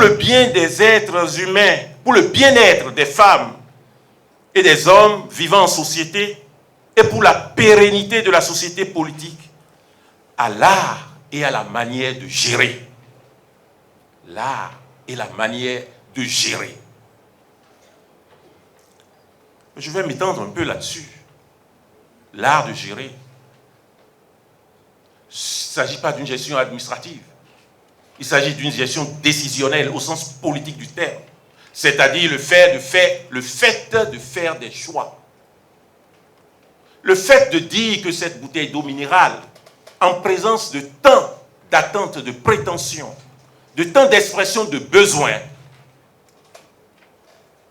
le bien des êtres humains, pour le bien-être des femmes et des hommes vivant en société, et pour la pérennité de la société politique, à l'art et à la manière de gérer. L'art et la manière de gérer. Je vais m'étendre un peu là-dessus. L'art de gérer. Il ne s'agit pas d'une gestion administrative. Il s'agit d'une gestion décisionnelle au sens politique du terme. C'est-à-dire le fait de faire des choix. Le fait de dire que cette bouteille d'eau minérale, en présence de tant d'attentes, de prétentions, de tant d'expressions de besoins,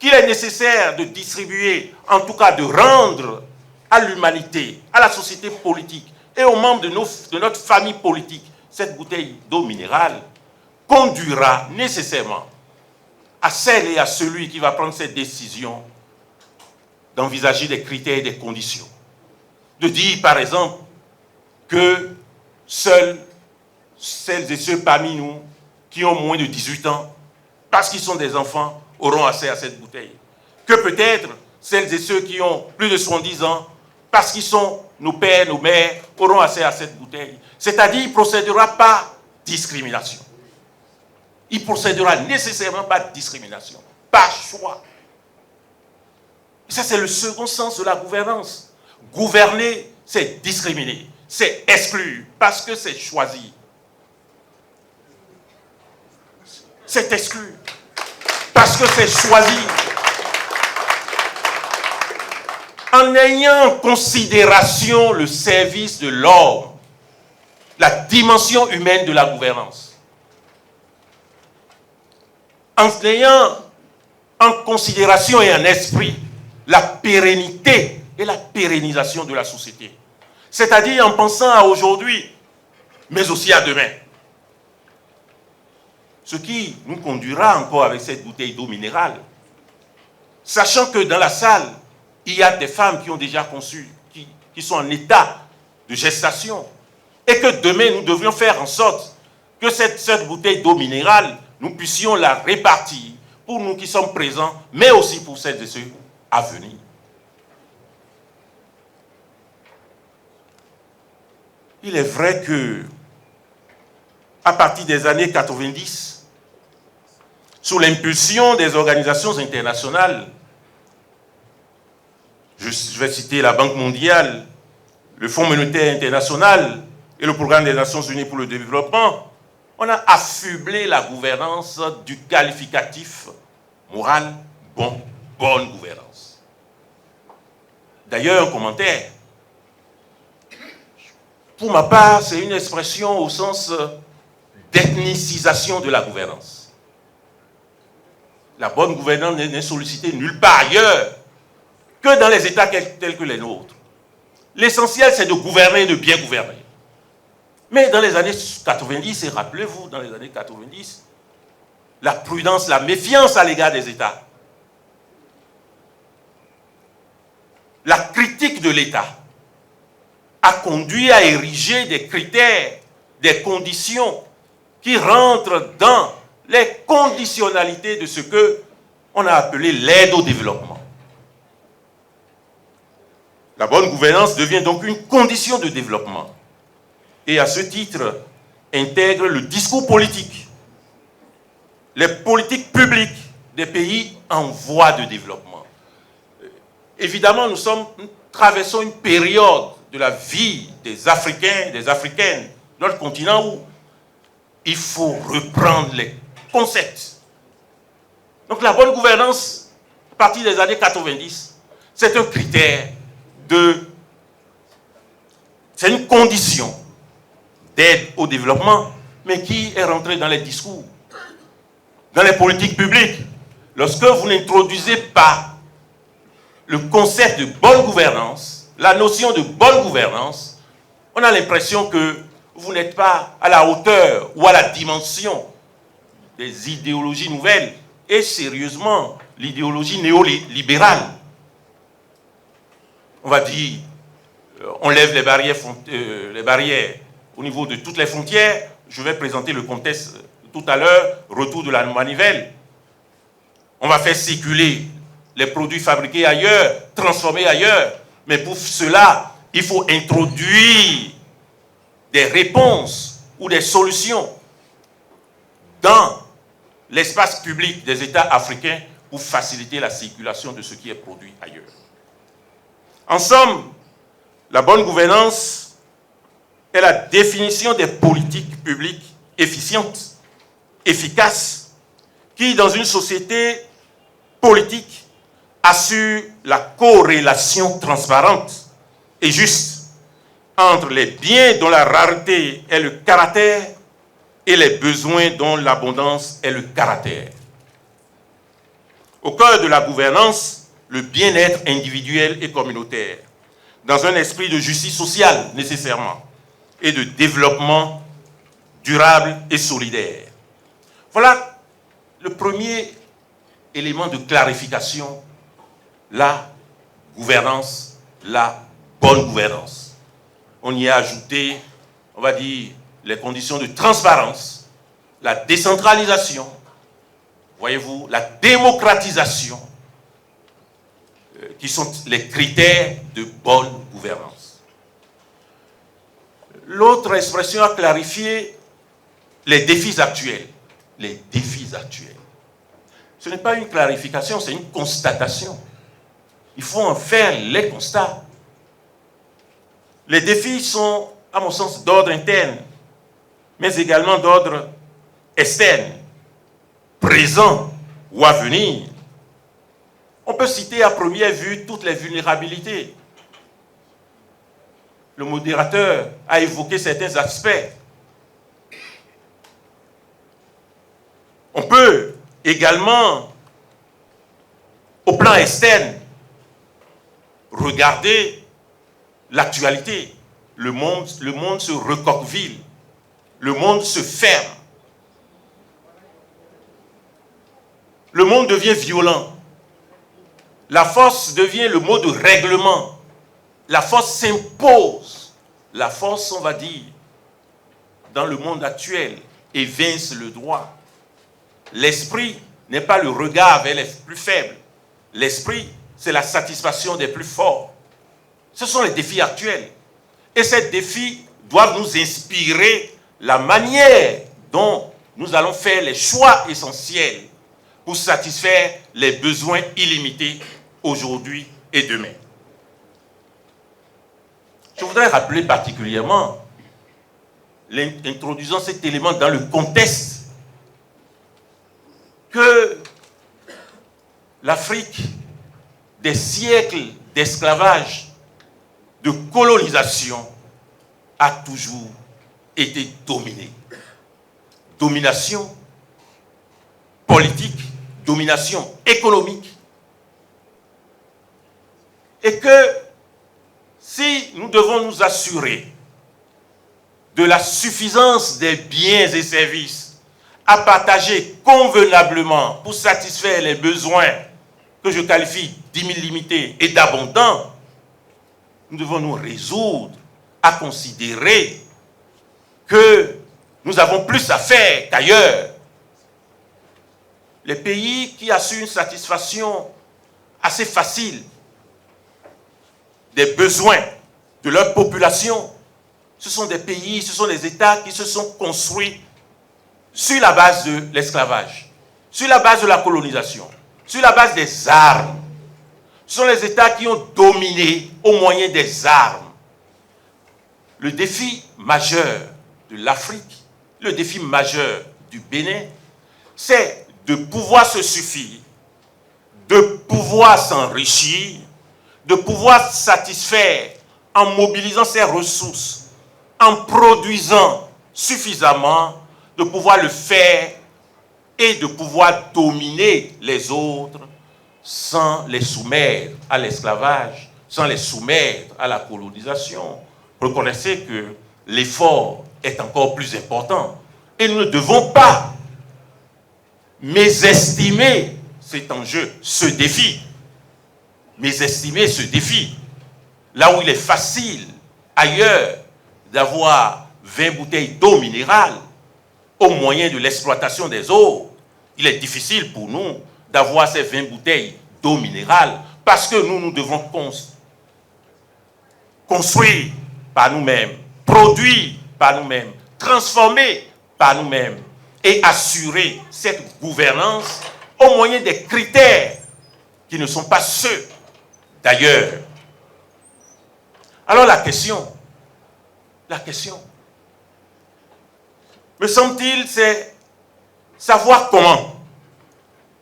qu'il est nécessaire de distribuer, en tout cas de rendre à l'humanité, à la société politique et aux membres de notre famille politique, cette bouteille d'eau minérale, conduira nécessairement à celle et à celui qui va prendre cette décision d'envisager des critères et des conditions. De dire, par exemple, que seuls celles et ceux parmi nous qui ont moins de 18 ans, parce qu'ils sont des enfants, auront accès à cette bouteille. Que peut-être celles et ceux qui ont plus de 70 ans, parce qu'ils sont nos pères, nos mères, auront accès à cette bouteille. C'est-à-dire, il ne procédera pas discrimination. Il procédera nécessairement par discrimination, par choix. Et ça, c'est le second sens de la gouvernance. Gouverner, c'est discriminer, c'est exclure, parce que c'est choisi. C'est exclure, parce que c'est choisi. En ayant en considération le service de l'homme, la dimension humaine de la gouvernance. En ayant en considération et en esprit la pérennité et la pérennisation de la société. C'est-à-dire en pensant à aujourd'hui, mais aussi à demain. Ce qui nous conduira encore avec cette bouteille d'eau minérale, sachant que dans la salle, il y a des femmes qui ont déjà conçu, qui sont en état de gestation, et que demain, nous devions faire en sorte que cette bouteille d'eau minérale, nous puissions la répartir pour nous qui sommes présents, mais aussi pour celles et ceux à venir. Il est vrai que, à partir des années 90, sous l'impulsion des organisations internationales, je vais citer la Banque mondiale, le Fonds monétaire international et le Programme des Nations unies pour le développement, on a affublé la gouvernance du qualificatif moral, bonne gouvernance. D'ailleurs, un commentaire. Pour ma part, c'est une expression au sens d'ethnicisation de la gouvernance. La bonne gouvernance n'est sollicitée nulle part ailleurs que dans les États tels que les nôtres. L'essentiel, c'est de gouverner et de bien gouverner. Mais dans les années 90, et rappelez-vous, dans les années 90, la prudence, la méfiance à l'égard des États, la critique de l'État a conduit à ériger des critères, des conditions qui rentrent dans les conditionnalités de ce qu'on a appelé l'aide au développement. La bonne gouvernance devient donc une condition de développement. Et à ce titre, intègre le discours politique, les politiques publiques des pays en voie de développement. Évidemment, nous traversons une période de la vie des Africains, des Africaines, notre continent où il faut reprendre les concepts. Donc la bonne gouvernance, à partir des années 90, c'est un critère c'est une condition d'aide au développement, mais qui est rentrée dans les discours, dans les politiques publiques. Lorsque vous n'introduisez pas le concept de bonne gouvernance, la notion de bonne gouvernance, on a l'impression que vous n'êtes pas à la hauteur ou à la dimension des idéologies nouvelles et sérieusement l'idéologie néolibérale. On va dire, on lève les barrières au niveau de toutes les frontières. Je vais présenter le contexte tout à l'heure, retour de la manivelle. On va faire circuler les produits fabriqués ailleurs, transformés ailleurs. Mais pour cela, il faut introduire des réponses ou des solutions dans l'espace public des États africains pour faciliter la circulation de ce qui est produit ailleurs. En somme, la bonne gouvernance est la définition des politiques publiques efficientes, efficaces, qui, dans une société politique, assure la corrélation transparente et juste entre les biens dont la rareté est le caractère et les besoins dont l'abondance est le caractère. Au cœur de la gouvernance, le bien-être individuel et communautaire, dans un esprit de justice sociale nécessairement, et de développement durable et solidaire. Voilà le premier élément de clarification, la gouvernance, la bonne gouvernance. On y a ajouté, on va dire, les conditions de transparence, la décentralisation, voyez-vous, la démocratisation, qui sont les critères de bonne gouvernance. L'autre expression à clarifier, les défis actuels. Les défis actuels. Ce n'est pas une clarification, c'est une constatation. Il faut en faire les constats. Les défis sont, à mon sens, d'ordre interne, mais également d'ordre externe, présent ou à venir. On peut citer à première vue toutes les vulnérabilités. Le modérateur a évoqué certains aspects. On peut également, au plan externe, regarder l'actualité. Le monde se recoqueville. Le monde se ferme. Le monde devient violent. La force devient le mot de règlement. La force s'impose. La force, on va dire, dans le monde actuel, évince le droit. L'esprit n'est pas le regard vers les plus faibles. L'esprit, c'est la satisfaction des plus forts. Ce sont les défis actuels. Et ces défis doivent nous inspirer la manière dont nous allons faire les choix essentiels pour satisfaire les besoins illimités aujourd'hui et demain. Je voudrais rappeler particulièrement, introduisant cet élément dans le contexte, que l'Afrique, des siècles d'esclavage, de colonisation, a toujours été dominée. Domination politique, domination économique. Et que si nous devons nous assurer de la suffisance des biens et services à partager convenablement pour satisfaire les besoins que je qualifie d'illimités et d'abondants, nous devons nous résoudre à considérer que nous avons plus à faire qu'ailleurs. Les pays qui assurent une satisfaction assez facile des besoins de leur population, ce sont des pays, ce sont des États qui se sont construits sur la base de l'esclavage, sur la base de la colonisation, sur la base des armes. Ce sont les États qui ont dominé au moyen des armes. Le défi majeur de l'Afrique, le défi majeur du Bénin, c'est de pouvoir se suffire, de pouvoir s'enrichir, de pouvoir satisfaire en mobilisant ses ressources, en produisant suffisamment, de pouvoir le faire et de pouvoir dominer les autres sans les soumettre à l'esclavage, sans les soumettre à la colonisation. Reconnaissez que l'effort est encore plus important et nous ne devons pas mésestimer cet enjeu, ce défi. Mésestimer ce défi. Là où il est facile, ailleurs, d'avoir 20 bouteilles d'eau minérale, au moyen de l'exploitation des eaux, il est difficile pour nous d'avoir ces 20 bouteilles d'eau minérale parce que nous devons construire par nous-mêmes, produire par nous-mêmes, transformer par nous-mêmes et assurer cette gouvernance au moyen des critères qui ne sont pas ceux d'ailleurs. Alors la question, me semble-t-il, c'est savoir comment,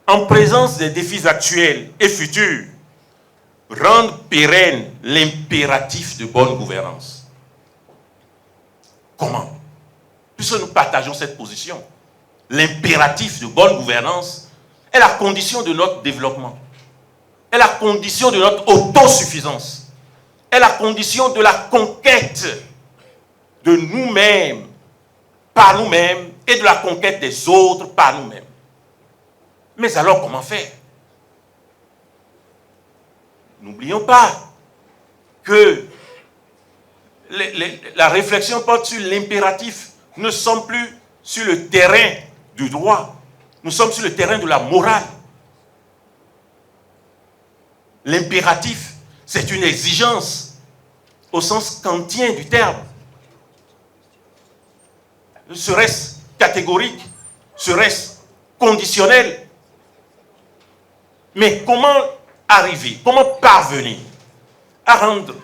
en présence des défis actuels et futurs, rendre pérenne l'impératif de bonne gouvernance. Comment? Puisque nous partageons cette position, l'impératif de bonne gouvernance est la condition de notre développement, est la condition de notre autosuffisance, est la condition de la conquête de nous-mêmes, par nous-mêmes, et de la conquête des autres par nous-mêmes. Mais alors, comment faire? N'oublions pas que la réflexion porte sur l'impératif. Nous ne sommes plus sur le terrain du droit. Nous sommes sur le terrain de la morale. L'impératif, c'est une exigence au sens kantien du terme. Serait-ce catégorique? Serait-ce conditionnel? Mais comment arriver, comment parvenir à rendre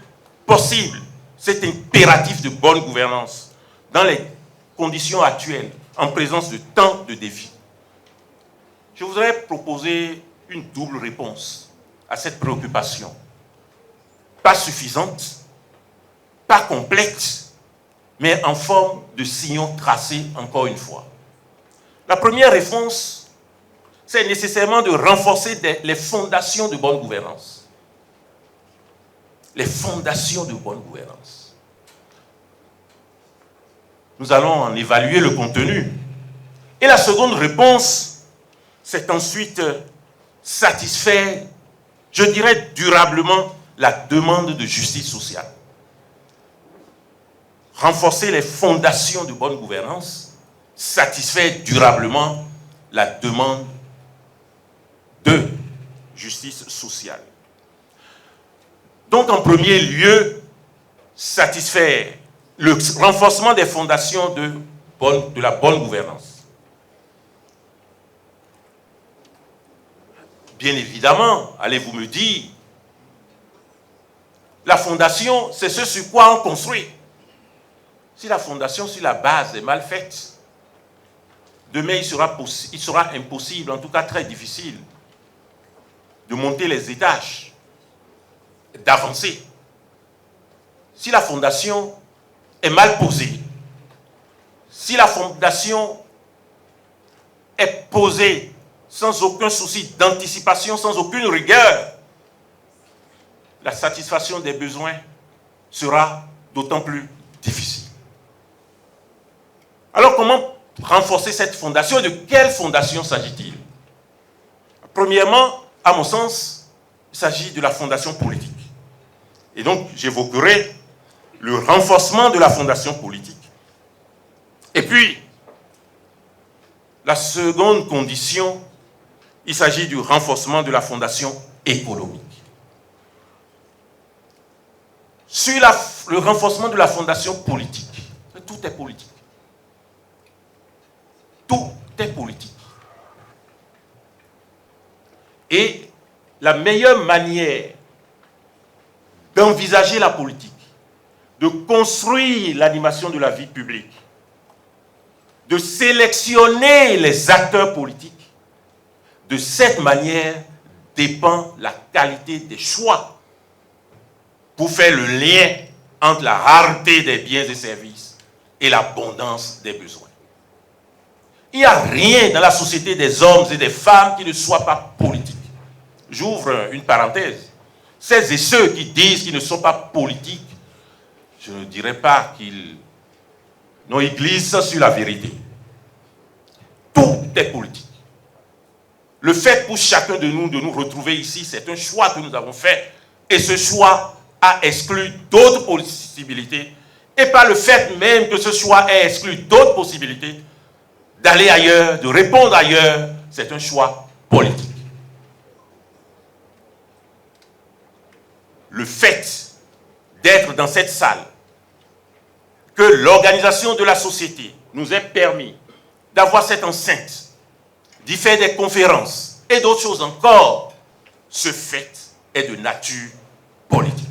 possible cet impératif de bonne gouvernance dans les conditions actuelles, en présence de tant de défis? Je voudrais proposer une double réponse à cette préoccupation. Pas suffisante, pas complète, mais en forme de sillon tracé encore une fois. La première réponse, c'est nécessairement de renforcer les fondations de bonne gouvernance. Les fondations de bonne gouvernance. Nous allons en évaluer le contenu. Et la seconde réponse, c'est ensuite satisfaire, je dirais durablement, la demande de justice sociale. Renforcer les fondations de bonne gouvernance, satisfaire durablement la demande de justice sociale. Donc, en premier lieu, satisfaire le renforcement des fondations de la bonne gouvernance. Bien évidemment, allez-vous me dire, la fondation, c'est ce sur quoi on construit. Si la fondation sur la base est mal faite, demain il sera impossible, en tout cas très difficile, de monter les étages, d'avancer. Si la fondation est mal posée, si la fondation est posée sans aucun souci d'anticipation, sans aucune rigueur, la satisfaction des besoins sera d'autant plus difficile. Alors comment renforcer cette fondation? De quelle fondation s'agit-il? Premièrement, à mon sens, il s'agit de la fondation politique. Et donc, j'évoquerai le renforcement de la fondation politique. Et puis, la seconde condition, il s'agit du renforcement de la fondation économique. Sur le renforcement de la fondation politique, tout est politique. Tout est politique. Et la meilleure manière d'envisager la politique, de construire l'animation de la vie publique, de sélectionner les acteurs politiques, de cette manière dépend la qualité des choix pour faire le lien entre la rareté des biens et services et l'abondance des besoins. Il n'y a rien dans la société des hommes et des femmes qui ne soit pas politique. J'ouvre une parenthèse. Celles et ceux qui disent qu'ils ne sont pas politiques, je ne dirais pas qu'ils glissent sur la vérité. Tout est politique. Le fait pour chacun de nous retrouver ici, c'est un choix que nous avons fait. Et ce choix a exclu d'autres possibilités. Et par le fait même que ce choix ait exclu d'autres possibilités, d'aller ailleurs, de répondre ailleurs, c'est un choix politique. Le fait d'être dans cette salle, que l'organisation de la société nous ait permis d'avoir cette enceinte, d'y faire des conférences et d'autres choses encore, ce fait est de nature politique.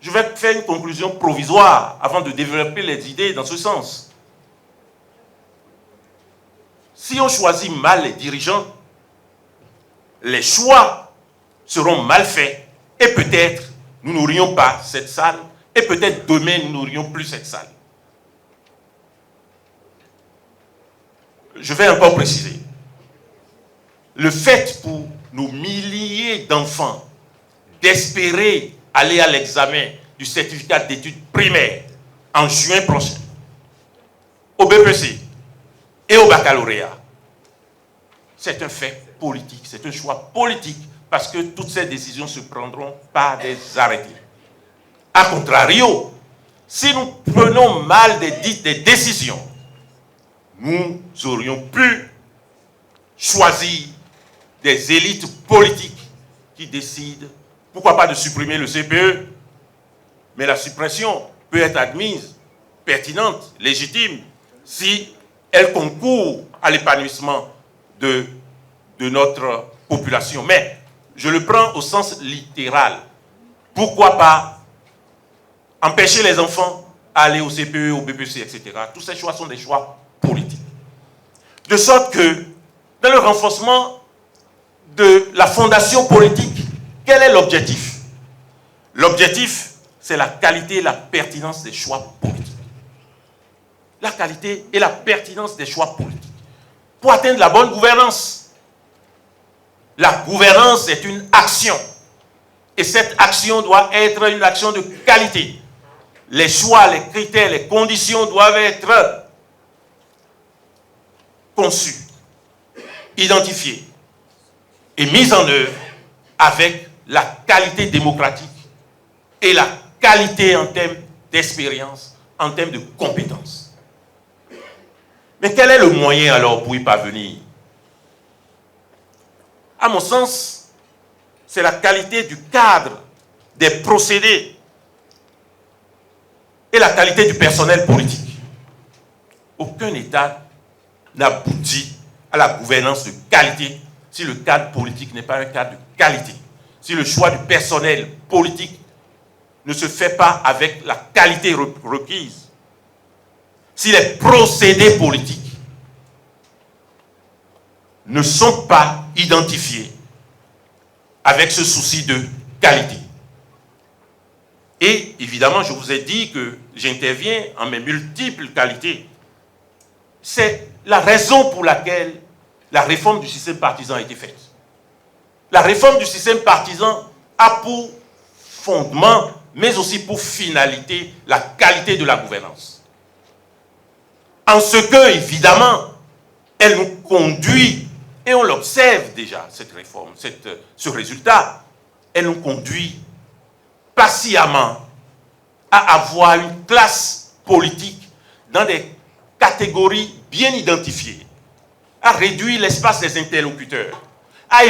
Je vais faire une conclusion provisoire avant de développer les idées dans ce sens. Si on choisit mal les dirigeants, les choix seront mal faits et peut-être nous n'aurions pas cette salle et peut-être demain nous n'aurions plus cette salle. Je vais encore préciser. Le fait pour nos milliers d'enfants d'espérer aller à l'examen du certificat d'études primaires en juin prochain, au BPC et au baccalauréat, c'est un fait politique, c'est un choix politique parce que toutes ces décisions se prendront par des arrêtés. A contrario, si nous prenons mal des décisions, nous aurions pu choisir des élites politiques qui décident, pourquoi pas de supprimer le CPE, mais la suppression peut être admise, pertinente, légitime, si elle concourt à l'épanouissement de notre population. Mais je le prends au sens littéral. Pourquoi pas empêcher les enfants d'aller au CPE, au BPC, etc. Tous ces choix sont des choix politiques. De sorte que, dans le renforcement de la fondation politique, quel est l'objectif? L'objectif, c'est la qualité et la pertinence des choix politiques. La qualité et la pertinence des choix politiques. Pour atteindre la bonne gouvernance. La gouvernance est une action. Et cette action doit être une action de qualité. Les choix, les critères, les conditions doivent être conçus, identifiés et mis en œuvre avec la qualité démocratique et la qualité en termes d'expérience, en termes de compétences. Mais quel est le moyen alors pour y parvenir? À mon sens, c'est la qualité du cadre, des procédés et la qualité du personnel politique. Aucun État n'aboutit à la gouvernance de qualité si le cadre politique n'est pas un cadre de qualité. Si le choix du personnel politique ne se fait pas avec la qualité requise. Si les procédés politiques ne sont pas identifiés avec ce souci de qualité. Et évidemment, je vous ai dit que j'interviens en mes multiples qualités. C'est la raison pour laquelle la réforme du système partisan a été faite. La réforme du système partisan a pour fondement, mais aussi pour finalité, la qualité de la gouvernance. En ce que, évidemment, elle nous conduit, et on l'observe déjà, cette réforme, ce résultat, elle nous conduit patiemment à avoir une classe politique dans des catégories bien identifiées, à réduire l'espace des interlocuteurs, à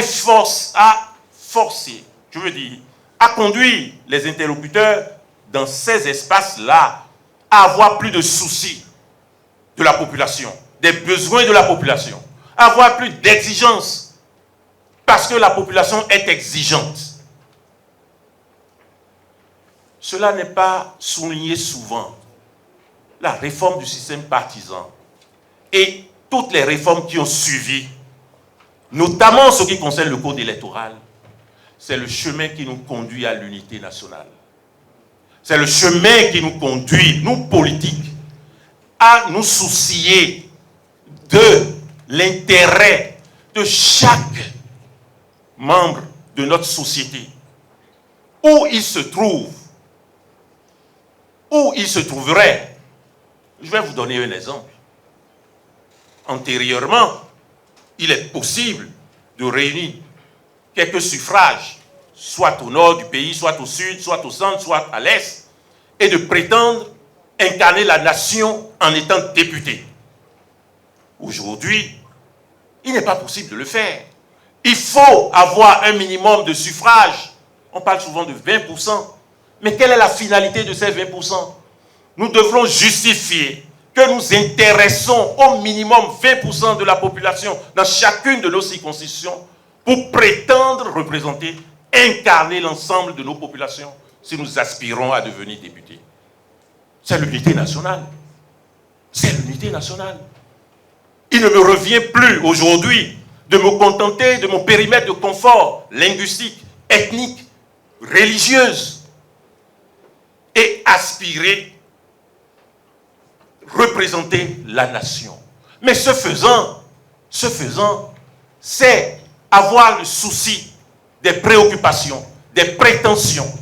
forcer, je veux dire, à conduire les interlocuteurs dans ces espaces-là, à avoir plus de soucis de la population, des besoins de la population, à avoir plus d'exigences, parce que la population est exigeante. Cela n'est pas souligné souvent. La réforme du système partisan et toutes les réformes qui ont suivi, notamment ce qui concerne le code électoral, c'est le chemin qui nous conduit à l'unité nationale. C'est le chemin qui nous conduit, nous politiques, à nous soucier de l'intérêt de chaque membre de notre société, où il se trouve, où il se trouverait. Je vais vous donner un exemple. Antérieurement, il est possible de réunir quelques suffrages, soit au nord du pays, soit au sud, soit au centre, soit à l'est, et de prétendre incarner la nation en étant député. Aujourd'hui, il n'est pas possible de le faire. Il faut avoir un minimum de suffrage. On parle souvent de 20%. Mais quelle est la finalité de ces 20%? Nous devrons justifier que nous intéressons au minimum 20% de la population dans chacune de nos circonscriptions pour prétendre représenter, incarner l'ensemble de nos populations si nous aspirons à devenir députés. C'est l'unité nationale. C'est l'unité nationale. Il ne me revient plus aujourd'hui de me contenter de mon périmètre de confort linguistique, ethnique, religieuse et aspirer, représenter la nation. Mais ce faisant, c'est avoir le souci des préoccupations, des prétentions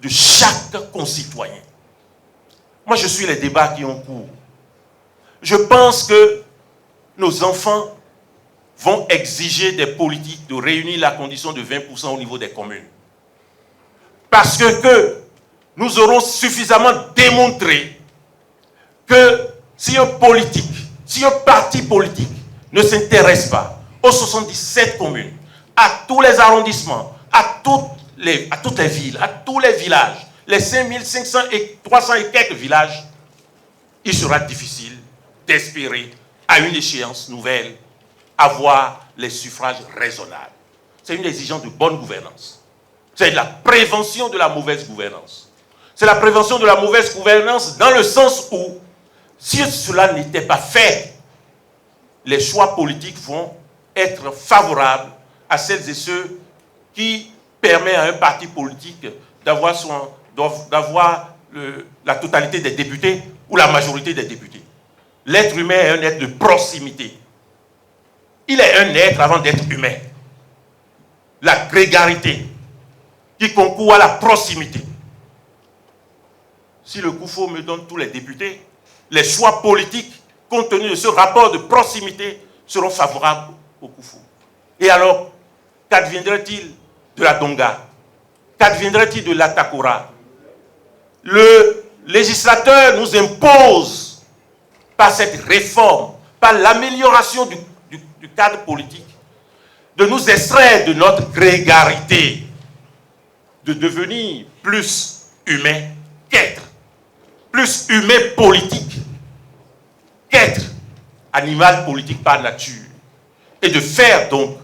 de chaque concitoyen. Moi, je suis les débats qui ont cours. Je pense que nos enfants vont exiger des politiques de réunir la condition de 20% au niveau des communes. Parce que nous aurons suffisamment démontré que si un parti politique ne s'intéresse pas aux 77 communes, à tous les arrondissements, à toutes les villes, à tous les villages, les 5500 et 300 et quelques villages, il sera difficile d'espérer à une échéance nouvelle avoir les suffrages raisonnables. C'est une exigence de bonne gouvernance. C'est la prévention de la mauvaise gouvernance. C'est la prévention de la mauvaise gouvernance dans le sens où, si cela n'était pas fait, les choix politiques vont être favorables à celles et ceux qui permettent à un parti politique d'avoir la totalité des députés ou la majorité des députés. L'être humain est un être de proximité. Il est un être avant d'être humain. La grégarité qui concourt à la proximité. Si le Koufo me donne tous les députés, les choix politiques, compte tenu de ce rapport de proximité, seront favorables au Koufo. Et alors, qu'adviendrait-il de la Donga? Qu'adviendrait-il de l'Atakora? Le législateur nous impose, par cette réforme, par l'amélioration du cadre politique, de nous extraire de notre grégarité, de devenir plus humain qu'être, plus humain politique qu'être animal politique par nature, et de faire donc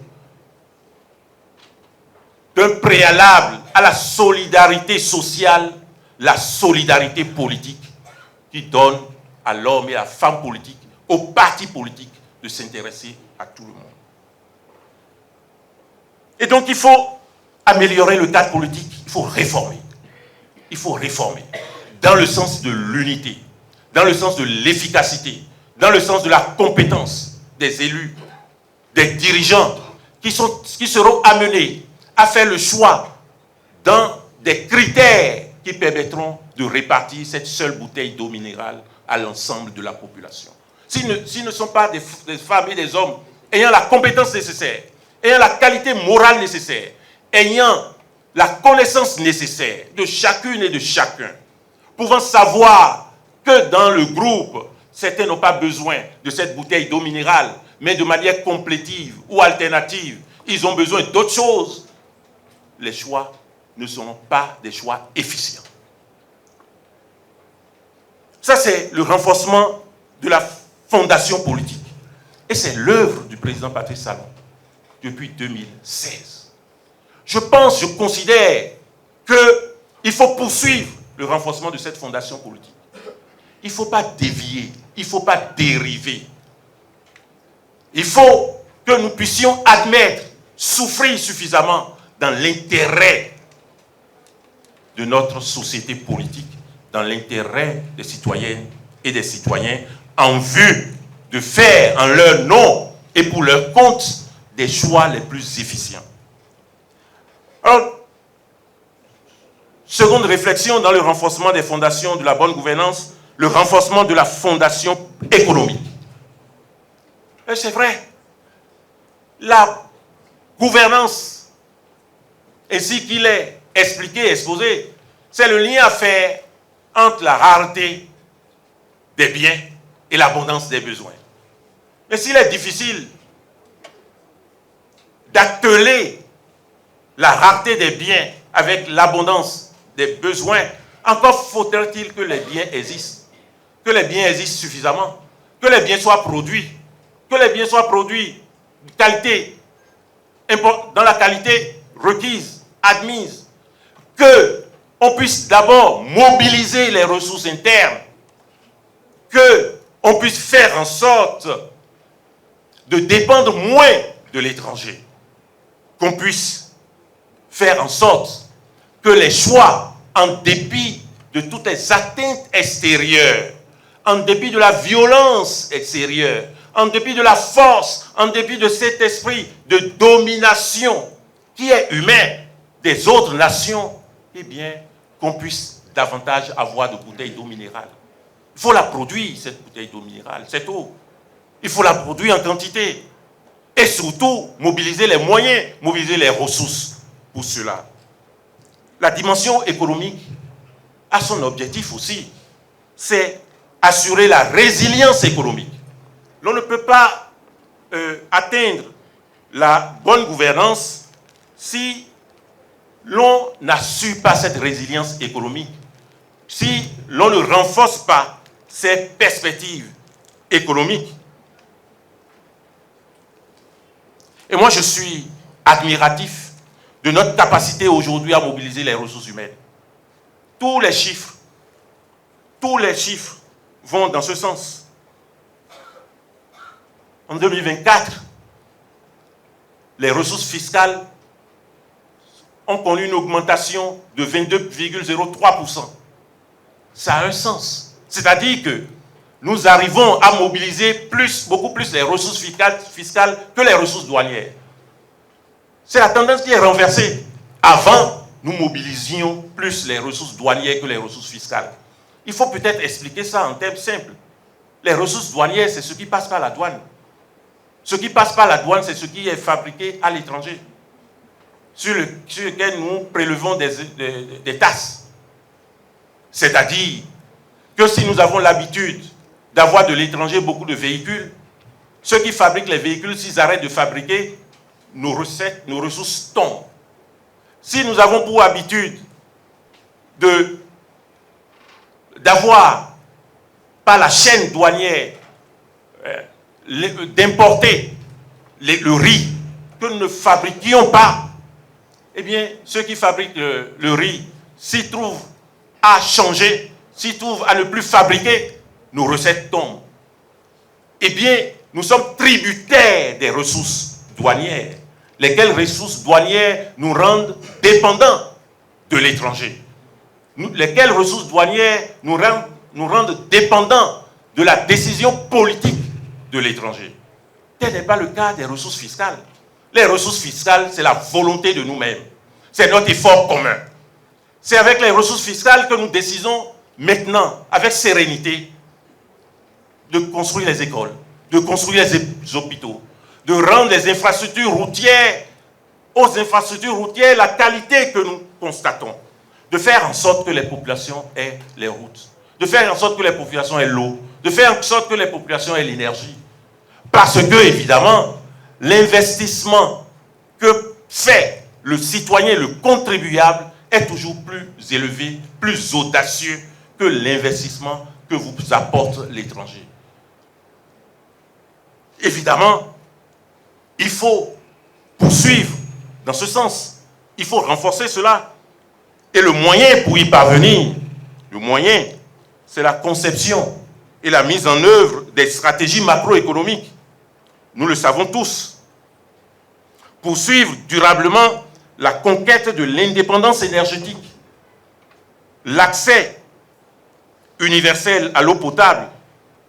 d'un préalable à la solidarité sociale, la solidarité politique qui donne à l'homme et à la femme politique, aux partis politiques, de s'intéresser à tout le monde. Et donc il faut améliorer le cadre politique, il faut réformer. Il faut réformer dans le sens de l'unité, dans le sens de l'efficacité, dans le sens de la compétence des élus, des dirigeants qui seront amenés à faire le choix dans des critères qui permettront de répartir cette seule bouteille d'eau minérale à l'ensemble de la population. S'ils ne sont pas des femmes et des hommes ayant la compétence nécessaire, ayant la qualité morale nécessaire, ayant la connaissance nécessaire de chacune et de chacun, pouvant savoir que dans le groupe, certains n'ont pas besoin de cette bouteille d'eau minérale, mais de manière complétive ou alternative, ils ont besoin d'autre chose, les choix ne seront pas des choix efficients. Ça, c'est le renforcement de la fondation politique. Et c'est l'œuvre du président Patrice Talon depuis 2016. Je considère qu'il faut poursuivre le renforcement de cette fondation politique. Il ne faut pas dévier, il ne faut pas dériver. Il faut que nous puissions admettre, souffrir suffisamment dans l'intérêt de notre société politique, dans l'intérêt des citoyennes et des citoyens, en vue de faire en leur nom et pour leur compte des choix les plus efficients. Alors, seconde réflexion dans le renforcement des fondations de la bonne gouvernance, le renforcement de la fondation économique. Et c'est vrai, la gouvernance, ainsi qu'il est expliqué, exposé, c'est le lien à faire entre la rareté des biens et l'abondance des besoins. Mais s'il est difficile d'atteler la rareté des biens avec l'abondance des besoins, encore faut-il que les biens existent, que les biens existent suffisamment, que les biens soient produits, de qualité, dans la qualité requise, admise, qu'on puisse d'abord mobiliser les ressources internes, qu'on puisse faire en sorte de dépendre moins de l'étranger, qu'on puisse faire en sorte que les choix, en dépit de toutes les atteintes extérieures, en dépit de la violence extérieure, en dépit de la force, en dépit de cet esprit de domination qui est humain des autres nations, eh bien, qu'on puisse davantage avoir de bouteilles d'eau minérale. Il faut la produire, cette bouteille d'eau minérale, cette eau. Il faut la produire en quantité. Et surtout, mobiliser les moyens, mobiliser les ressources pour cela. La dimension économique a son objectif aussi, c'est assurer la résilience économique. L'on ne peut pas atteindre la bonne gouvernance si l'on n'assure pas cette résilience économique, si l'on ne renforce pas ces perspectives économiques. Et moi, je suis admiratif de notre capacité aujourd'hui à mobiliser les ressources humaines. Tous les chiffres vont dans ce sens. En 2024, les ressources fiscales ont connu une augmentation de 22,03%. Ça a un sens. C'est-à-dire que nous arrivons à mobiliser beaucoup plus les ressources fiscales que les ressources douanières. C'est la tendance qui est renversée. Avant, nous mobilisions plus les ressources douanières que les ressources fiscales. Il faut peut-être expliquer ça en termes simples. Les ressources douanières, c'est ce qui passe par la douane. Ce qui passe par la douane, c'est ce qui est fabriqué à l'étranger, sur lequel nous prélevons des taxes. C'est-à-dire que si nous avons l'habitude d'avoir de l'étranger beaucoup de véhicules, ceux qui fabriquent les véhicules, s'ils arrêtent de fabriquer, nos ressources tombent. Si nous avons pour habitude d'avoir, par la chaîne douanière, d'importer le riz que nous ne fabriquions pas, eh bien, ceux qui fabriquent le riz, s'ils trouvent à changer, s'ils trouvent à ne plus fabriquer, nos recettes tombent. Eh bien, nous sommes tributaires des ressources douanières, lesquelles ressources douanières nous rendent dépendants de l'étranger. Lesquelles ressources douanières nous rendent dépendants de la décision politique de l'étranger. Tel n'est pas le cas des ressources fiscales. Les ressources fiscales, c'est la volonté de nous-mêmes. C'est notre effort commun. C'est avec les ressources fiscales que nous décidons maintenant, avec sérénité, de construire les écoles, de construire les hôpitaux, de rendre les infrastructures routières, aux infrastructures routières, la qualité que nous constatons. De faire en sorte que les populations aient les routes, de faire en sorte que les populations aient l'eau, de faire en sorte que les populations aient l'énergie. Parce que, évidemment, l'investissement que fait le citoyen, le contribuable, est toujours plus élevé, plus audacieux que l'investissement que vous apporte l'étranger. Évidemment, il faut poursuivre dans ce sens. Il faut renforcer cela. Et le moyen pour y parvenir, c'est la conception et la mise en œuvre des stratégies macroéconomiques. Nous le savons tous. Poursuivre durablement la conquête de l'indépendance énergétique, l'accès universel à l'eau potable,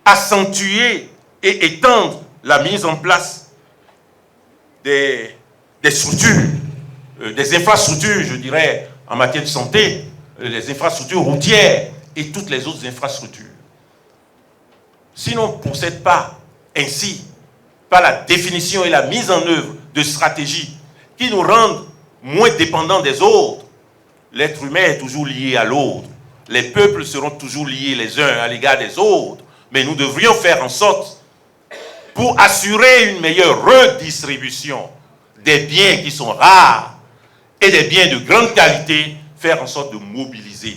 accentuer et étendre la mise en place des structures, des infrastructures, je dirais, en matière de santé, les infrastructures routières et toutes les autres infrastructures. Si l'on ne procède pas ainsi, par la définition et la mise en œuvre de stratégies qui nous rendent moins dépendants des autres, l'être humain est toujours lié à l'autre. Les peuples seront toujours liés les uns à l'égard des autres. Mais nous devrions faire en sorte, pour assurer une meilleure redistribution des biens qui sont rares et des biens de grande qualité, faire en sorte de mobiliser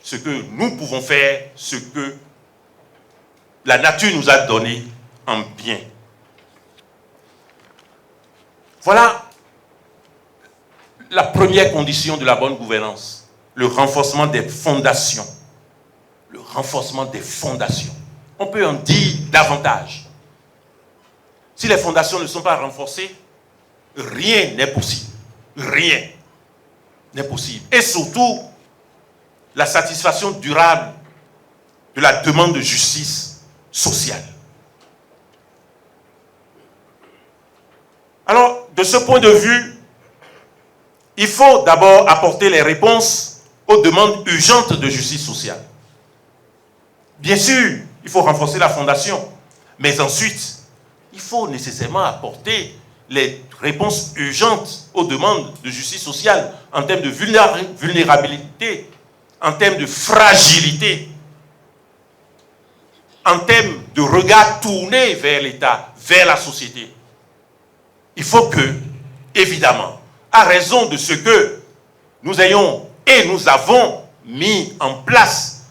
ce que nous pouvons faire, ce que la nature nous a donné en bien. Voilà la première condition de la bonne gouvernance, le renforcement des fondations. Le renforcement des fondations. On peut en dire davantage. Si les fondations ne sont pas renforcées, rien n'est possible. Rien n'est possible. Et surtout, la satisfaction durable de la demande de justice sociale. Alors, de ce point de vue, il faut d'abord apporter les réponses aux demandes urgentes de justice sociale. Bien sûr, il faut renforcer la fondation, mais ensuite, il faut nécessairement apporter les réponses urgentes aux demandes de justice sociale en termes de vulnérabilité, en termes de fragilité, en termes de regard tourné vers l'État, vers la société. Il faut que, évidemment, à raison de ce que nous ayons et nous avons mis en place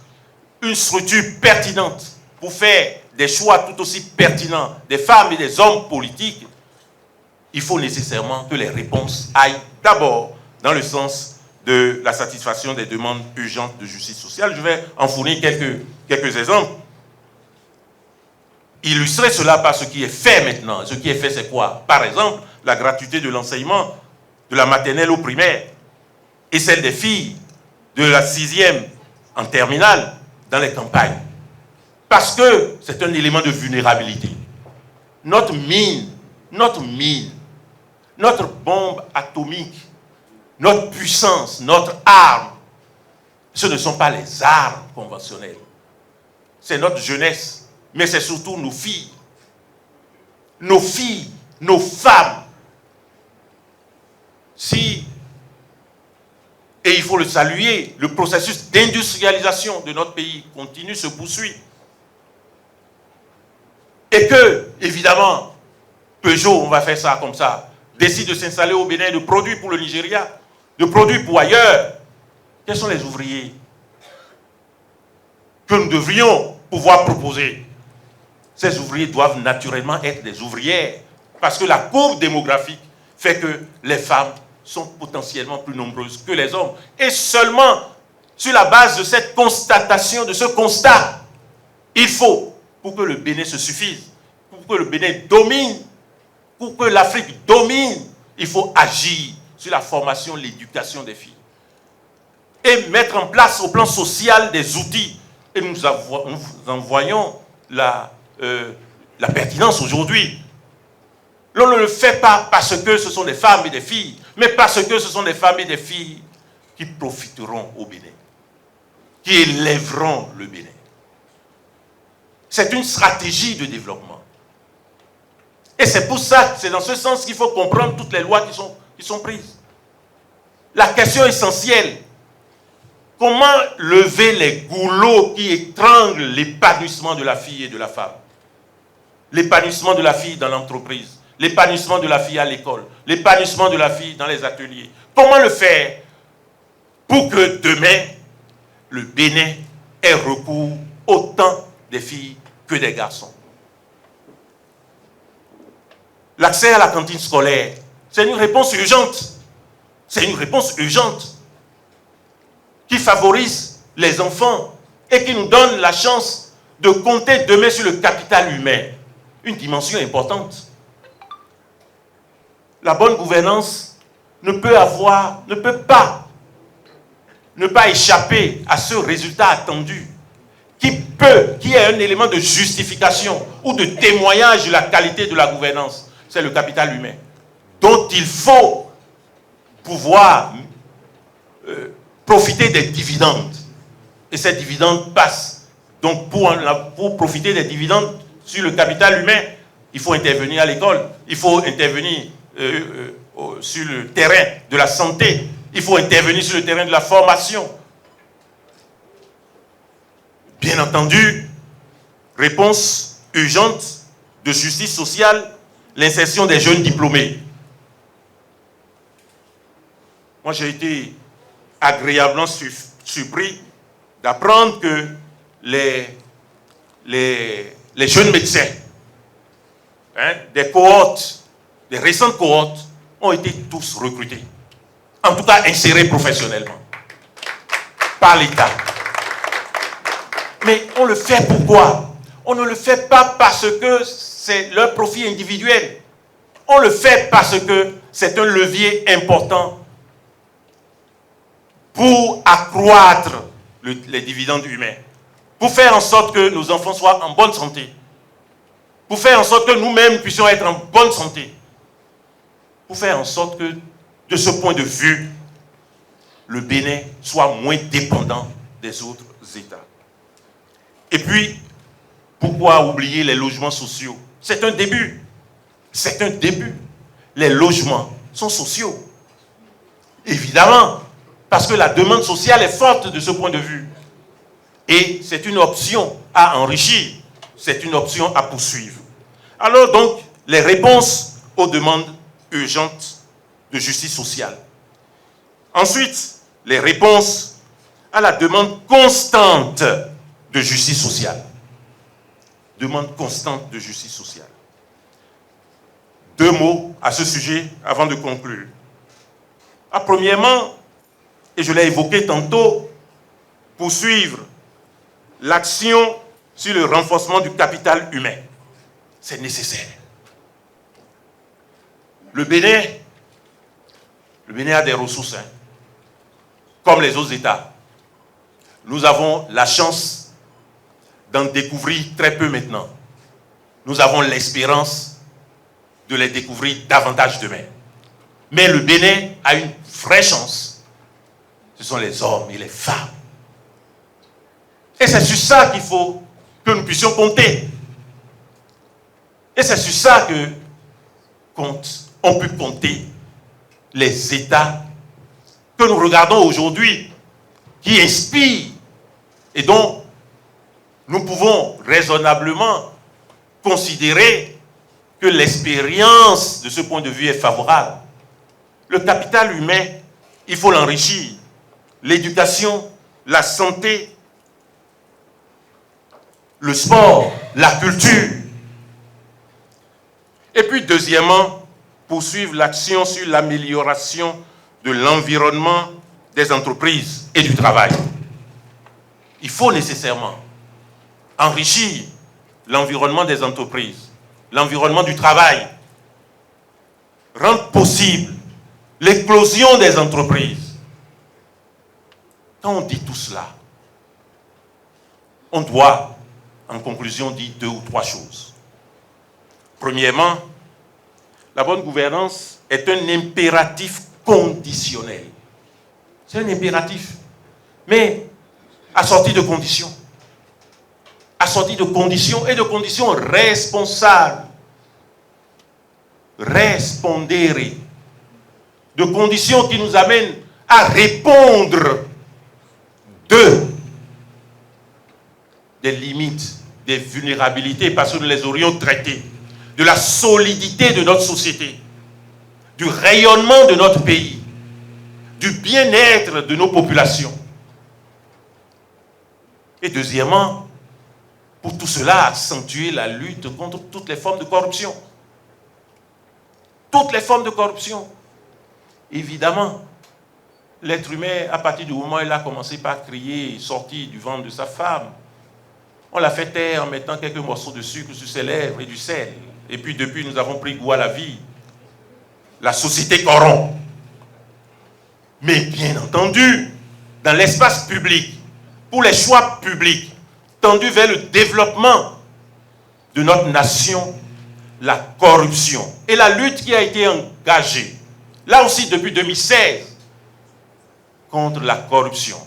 une structure pertinente pour faire des choix tout aussi pertinents des femmes et des hommes politiques, il faut nécessairement que les réponses aillent d'abord dans le sens de la satisfaction des demandes urgentes de justice sociale. Je vais en fournir quelques exemples. Illustrer cela par ce qui est fait maintenant. Ce qui est fait, c'est quoi? Par exemple, la gratuité de l'enseignement de la maternelle au primaire et celle des filles de la 6e en terminale dans les campagnes. Parce que c'est un élément de vulnérabilité. Notre mine, notre bombe atomique, notre puissance, notre arme, ce ne sont pas les armes conventionnelles. C'est notre jeunesse, mais c'est surtout nos filles, nos femmes. Si, et il faut le saluer, le processus d'industrialisation de notre pays continue, se poursuit. Et que, évidemment, Peugeot, on va faire ça comme ça, décide de s'installer au Bénin, de produire pour le Nigeria, de produire pour ailleurs. Quels sont les ouvriers que nous devrions pouvoir proposer? Ces ouvriers doivent naturellement être des ouvrières, parce que la courbe démographique fait que les femmes sont potentiellement plus nombreuses que les hommes. Et seulement sur la base de cette constatation, de ce constat, il faut, pour que le Bénin se suffise, pour que le Bénin domine, pour que l'Afrique domine, il faut agir sur la formation, l'éducation des filles. Et mettre en place au plan social des outils. Et nous en voyons la pertinence aujourd'hui. L'on ne le fait pas parce que ce sont des femmes et des filles, mais parce que ce sont des femmes et des filles qui profiteront au Bénin, qui élèveront le Bénin. C'est une stratégie de développement. Et c'est pour ça, c'est dans ce sens qu'il faut comprendre toutes les lois qui sont prises. La question essentielle, comment lever les goulots qui étranglent l'épanouissement de la fille et de la femme? L'épanouissement de la fille dans l'entreprise, l'épanouissement de la fille à l'école, l'épanouissement de la fille dans les ateliers. Comment le faire pour que demain, le Bénin ait recours autant des filles que des garçons? L'accès à la cantine scolaire, c'est une réponse urgente. C'est une réponse urgente qui favorise les enfants et qui nous donne la chance de compter demain sur le capital humain. Une dimension importante. La bonne gouvernance ne peut pas échapper à ce résultat attendu qui est un élément de justification ou de témoignage de la qualité de la gouvernance. C'est le capital humain dont il faut pouvoir profiter des dividendes. Et ces dividendes passent. Donc pour profiter des dividendes sur le capital humain, il faut intervenir à l'école, il faut intervenir sur le terrain de la santé, il faut intervenir sur le terrain de la formation. Bien entendu, réponse urgente de justice sociale, l'insertion des jeunes diplômés. Moi, j'ai été agréablement surpris d'apprendre que les jeunes médecins, des cohortes, des récentes cohortes, ont été tous recrutés. En tout cas, insérés professionnellement par l'État. Mais on le fait pourquoi? On ne le fait pas parce que c'est leur profit individuel. On le fait parce que c'est un levier important pour accroître les dividendes humains, pour faire en sorte que nos enfants soient en bonne santé, pour faire en sorte que nous-mêmes puissions être en bonne santé, pour faire en sorte que, de ce point de vue, le Bénin soit moins dépendant des autres États. Et puis, pourquoi oublier les logements sociaux? C'est un début. C'est un début. Les logements sont sociaux. Évidemment, parce que la demande sociale est forte de ce point de vue. Et c'est une option à enrichir. C'est une option à poursuivre. Alors donc, les réponses aux demandes urgentes de justice sociale. Ensuite, les réponses à la demande constante de justice sociale. Demande constante de justice sociale. 2 mots à ce sujet avant de conclure. Premièrement, et je l'ai évoqué tantôt, poursuivre l'action sur le renforcement du capital humain. C'est nécessaire. Le Bénin a des ressources, comme les autres États. Nous avons la chance d'en découvrir très peu maintenant. Nous avons l'espérance de les découvrir davantage demain. Mais le Bénin a une vraie chance. Ce sont les hommes et les femmes. Et c'est sur ça qu'il faut que nous puissions compter. Et c'est sur ça que on peut compter les États que nous regardons aujourd'hui, qui inspirent et dont nous pouvons raisonnablement considérer que l'expérience de ce point de vue est favorable. Le capital humain, il faut l'enrichir. L'éducation, la santé, le sport, la culture. Et puis deuxièmement, poursuivre l'action sur l'amélioration de l'environnement des entreprises et du travail. Il faut nécessairement enrichir l'environnement des entreprises, l'environnement du travail, rendre possible l'éclosion des entreprises. Quand on dit tout cela, on doit, en conclusion, dire 2 ou 3 choses. Premièrement, la bonne gouvernance est un impératif conditionnel. C'est un impératif, mais assorti de conditions. Assorti de conditions et de conditions responsables. Respondere. De conditions qui nous amènent à répondre des limites, des vulnérabilités, parce que nous les aurions traitées, de la solidité de notre société, du rayonnement de notre pays, du bien-être de nos populations. Et deuxièmement, pour tout cela, accentuer la lutte contre toutes les formes de corruption. Toutes les formes de corruption. Évidemment, l'être humain, à partir du moment où il a commencé par crier, sorti du ventre de sa femme, on l'a fait taire en mettant quelques morceaux de sucre sur ses lèvres et du sel. Et puis depuis, nous avons pris goût à la vie. La société corrompt. Mais bien entendu, dans l'espace public, pour les choix publics, tendus vers le développement de notre nation, la corruption et la lutte qui a été engagée, là aussi depuis 2016, contre la corruption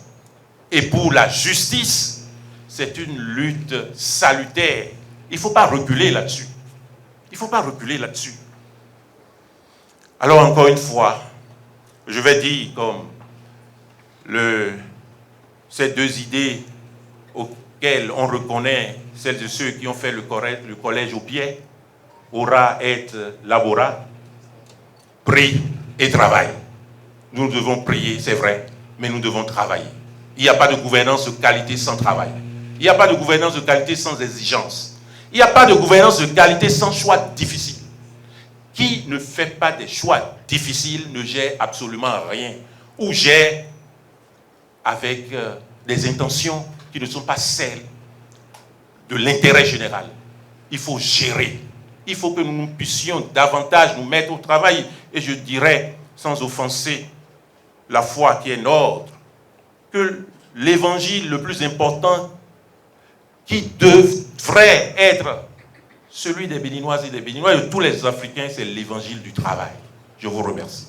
et pour la justice, c'est une lutte salutaire. Il ne faut pas reculer là-dessus. Il ne faut pas reculer là-dessus. Alors encore une fois, je vais dire comme ces 2 idées auxquelles on reconnaît celles de ceux qui ont fait le collège au pied, aura à être laborat, prie et travaille. Nous devons prier, c'est vrai, mais nous devons travailler. Il n'y a pas de gouvernance de qualité sans travail. Il n'y a pas de gouvernance de qualité sans exigence. Il n'y a pas de gouvernance de qualité sans choix difficiles. Qui ne fait pas des choix difficiles ne gère absolument rien. Ou gère avec des intentions qui ne sont pas celles de l'intérêt général. Il faut gérer. Il faut que nous puissions davantage nous mettre au travail. Et je dirais, sans offenser la foi qui est nôtre, que l'évangile le plus important qui devrait être celui des Béninoises et des Béninois et de tous les Africains, c'est l'évangile du travail. Je vous remercie.